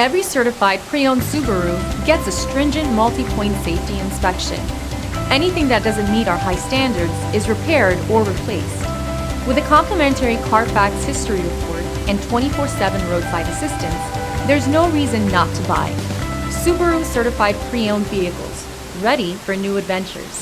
Every certified pre-owned Subaru gets a stringent multi-point safety inspection. Anything that doesn't meet our high standards is repaired or replaced. With a complimentary Carfax history report and 24/7 roadside assistance, there's no reason not to buy. Subaru certified pre-owned vehicles, ready for new adventures.